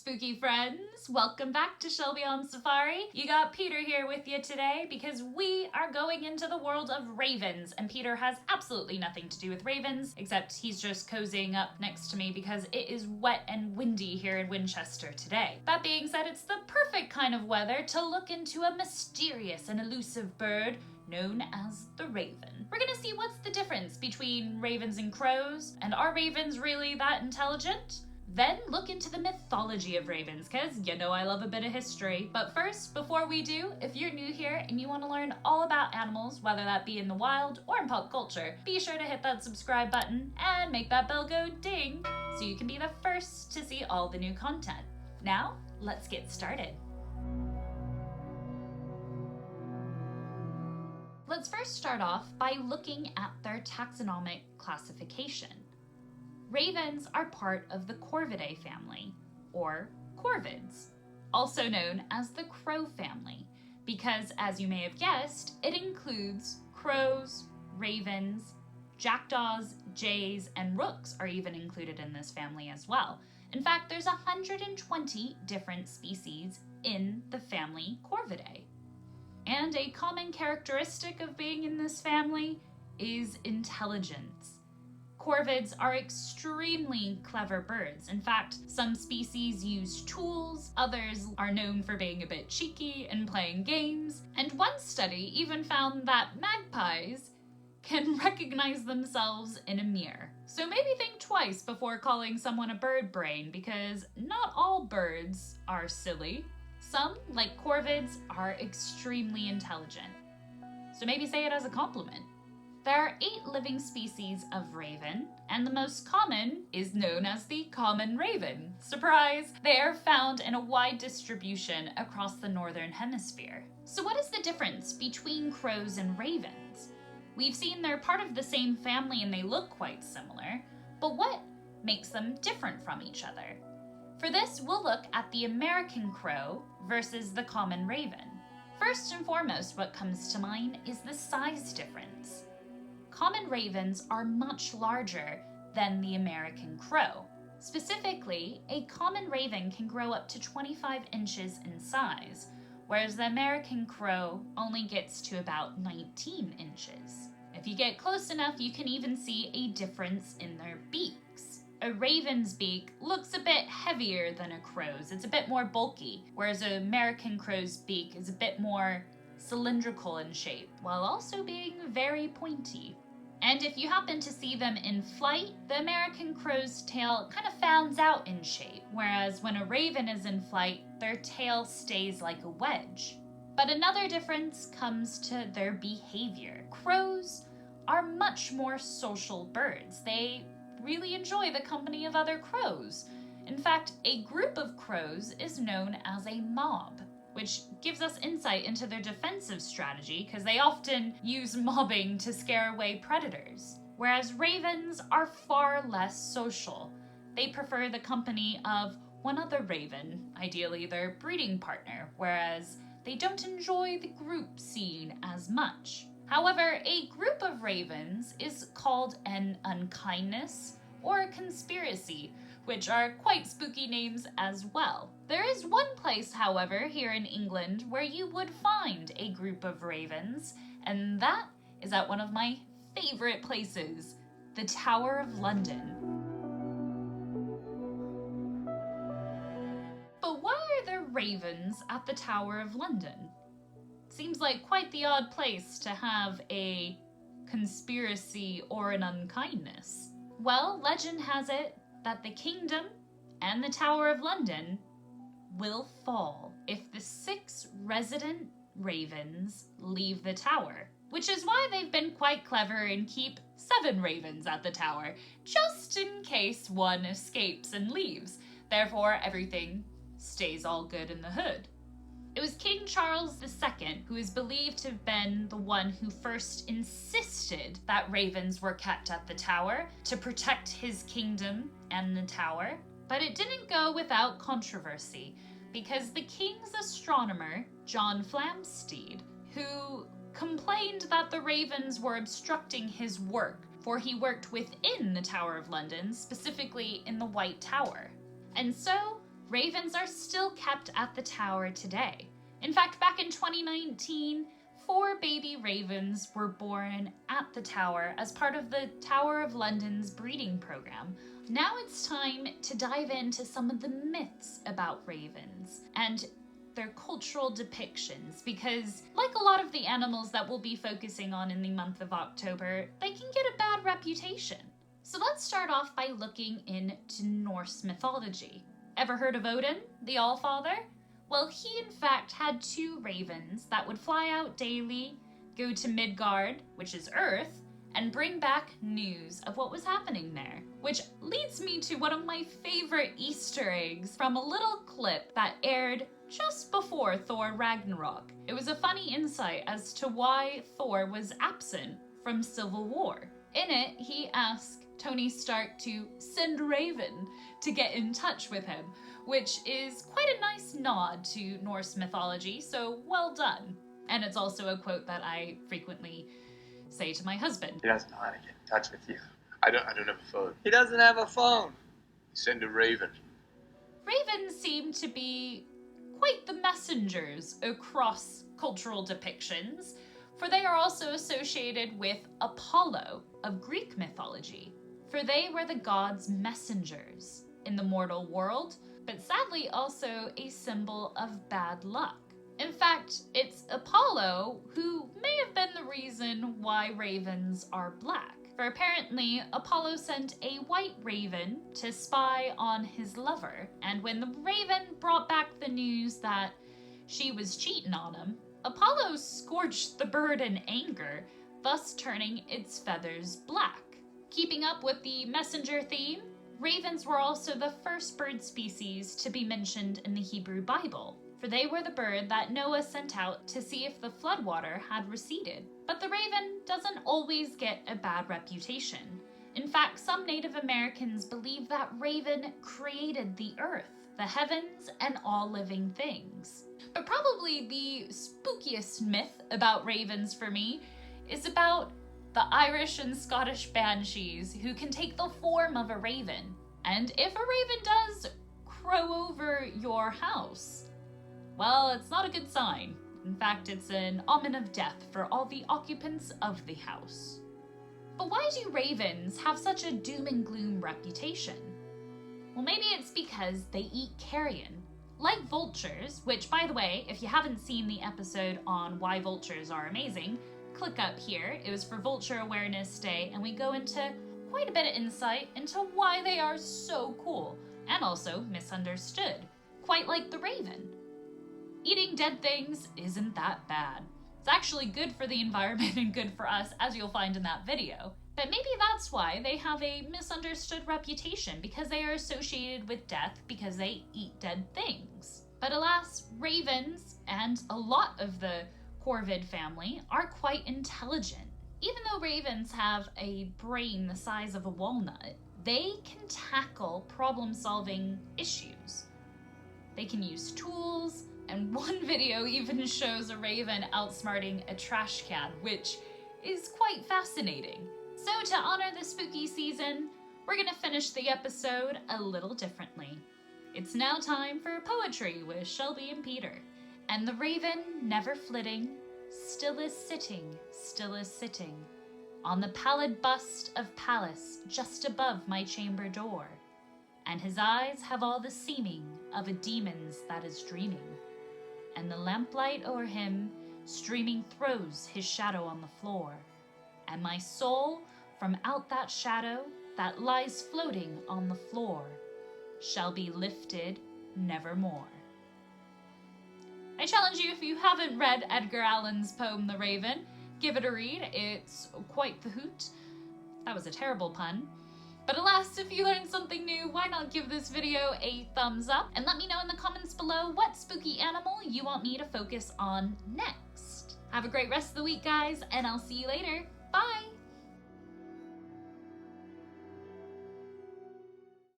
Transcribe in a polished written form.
spooky friends. Welcome back to Shelby on Safari. You got Peter here with you today because we are going into the world of ravens, and Peter has absolutely nothing to do with ravens, except he's just cozying up next to me because it is wet and windy here in Winchester today. That being said, it's the perfect kind of weather to look into a mysterious and elusive bird known as the raven. We're gonna see what's the difference between ravens and crows, and are ravens really that intelligent? Then look into the mythology of ravens, because you know I love a bit of history. But first, before we do, if you're new here and you want to learn all about animals, whether that be in the wild or in pop culture, be sure to hit that subscribe button and make that bell go ding so you can be the first to see all the new content. Now, let's get started. Let's first start off by looking at their taxonomic classification. Ravens are part of the Corvidae family, or corvids, also known as the crow family, because as you may have guessed, it includes crows, ravens, jackdaws, jays, and rooks are even included in this family as well. In fact, there's 120 different species in the family Corvidae. And a common characteristic of being in this family is intelligence. Corvids are extremely clever birds. In fact, some species use tools, others are known for being a bit cheeky and playing games, and one study even found that magpies can recognize themselves in a mirror. So maybe think twice before calling someone a bird brain, because not all birds are silly. Some, like corvids, are extremely intelligent. So maybe say it as a compliment. There are 8 living species of raven, and the most common is known as the common raven. Surprise! They are found in a wide distribution across the northern hemisphere. So what is the difference between crows and ravens? We've seen they're part of the same family and they look quite similar, but what makes them different from each other? For this, we'll look at the American crow versus the common raven. First and foremost, what comes to mind is the size difference. Common ravens are much larger than the American crow. Specifically, a common raven can grow up to 25 inches in size, whereas the American crow only gets to about 19 inches. If you get close enough, you can even see a difference in their beaks. A raven's beak looks a bit heavier than a crow's. It's a bit more bulky, whereas an American crow's beak is a bit more cylindrical in shape, while also being very pointy. And if you happen to see them in flight, the American crow's tail kind of fans out in shape, whereas when a raven is in flight, their tail stays like a wedge. But another difference comes to their behavior. Crows are much more social birds. They really enjoy the company of other crows. In fact, a group of crows is known as a mob, which gives us insight into their defensive strategy because they often use mobbing to scare away predators. Whereas ravens are far less social. They prefer the company of one other raven, ideally their breeding partner, whereas they don't enjoy the group scene as much. However, a group of ravens is called an unkindness or a conspiracy, which are quite spooky names as well. There is one place, however, here in England where you would find a group of ravens, and that is at one of my favorite places, the Tower of London. But why are there ravens at the Tower of London? Seems like quite the odd place to have a conspiracy or an unkindness. Well, legend has it that the kingdom and the Tower of London will fall if the 6 resident ravens leave the tower, which is why they've been quite clever and keep 7 ravens at the tower, just in case one escapes and leaves. Therefore, everything stays all good in the hood. It was King Charles II who is believed to have been the one who first insisted that ravens were kept at the tower to protect his kingdom and the tower. But it didn't go without controversy, because the king's astronomer, John Flamsteed, who complained that the ravens were obstructing his work, for he worked within the Tower of London, specifically in the White Tower. And so ravens are still kept at the tower today. In fact, back in 2019, 4 baby ravens were born at the tower as part of the Tower of London's breeding program. Now it's time to dive into some of the myths about ravens and their cultural depictions, because like a lot of the animals that we'll be focusing on in the month of October, they can get a bad reputation. So let's start off by looking into Norse mythology. Ever heard of Odin, the Allfather? Well, he in fact had 2 ravens that would fly out daily, go to Midgard, which is Earth, and bring back news of what was happening there. Which leads me to one of my favorite Easter eggs from a little clip that aired just before Thor Ragnarok. It was a funny insight as to why Thor was absent from Civil War. In it, he asked Tony Stark to send Raven to get in touch with him, which is quite a nice nod to Norse mythology, so well done. And it's also a quote that I frequently say to my husband. He doesn't know how to get in touch with you. I don't have a phone. He doesn't have a phone. Send a raven. Ravens seem to be quite the messengers across cultural depictions, for they are also associated with Apollo of Greek mythology, for they were the gods' messengers in the mortal world, but sadly also a symbol of bad luck. In fact, it's Apollo who may have been the reason why ravens are black. For apparently, Apollo sent a white raven to spy on his lover, and when the raven brought back the news that she was cheating on him, Apollo scorched the bird in anger, thus turning its feathers black. Keeping up with the messenger theme, ravens were also the first bird species to be mentioned in the Hebrew Bible, for they were the bird that Noah sent out to see if the floodwater had receded. But the raven doesn't always get a bad reputation. In fact, some Native Americans believe that raven created the earth, the heavens, and all living things. But probably the spookiest myth about ravens for me is about the Irish and Scottish banshees who can take the form of a raven. And if a raven does crow over your house, well, it's not a good sign. In fact, it's an omen of death for all the occupants of the house. But why do ravens have such a doom and gloom reputation? Well, maybe it's because they eat carrion. Like vultures, which, by the way, if you haven't seen the episode on why vultures are amazing, click up here. It was for Vulture Awareness Day, and we go into quite a bit of insight into why they are so cool, and also misunderstood, quite like the raven. Eating dead things isn't that bad. It's actually good for the environment and good for us, as you'll find in that video. But maybe that's why they have a misunderstood reputation, because they are associated with death because they eat dead things. But alas, ravens, and a lot of the Corvid family, are quite intelligent. Even though ravens have a brain the size of a walnut, they can tackle problem-solving issues. They can use tools, and one video even shows a raven outsmarting a trash can, which is quite fascinating. So to honor the spooky season, we're gonna finish the episode a little differently. It's now time for poetry with Shelby and Peter. And the raven, never flitting, still is sitting, on the pallid bust of Pallas just above my chamber door. And his eyes have all the seeming of a demon's that is dreaming. And the lamplight o'er him streaming throws his shadow on the floor. And my soul from out that shadow that lies floating on the floor shall be lifted nevermore. I challenge you, if you haven't read Edgar Allan's poem The Raven, give it a read. It's quite the hoot. That was a terrible pun. But alas, if you learned something new, why not give this video a thumbs up? And let me know in the comments below what spooky animal you want me to focus on next. Have a great rest of the week, guys, and I'll see you later. Bye!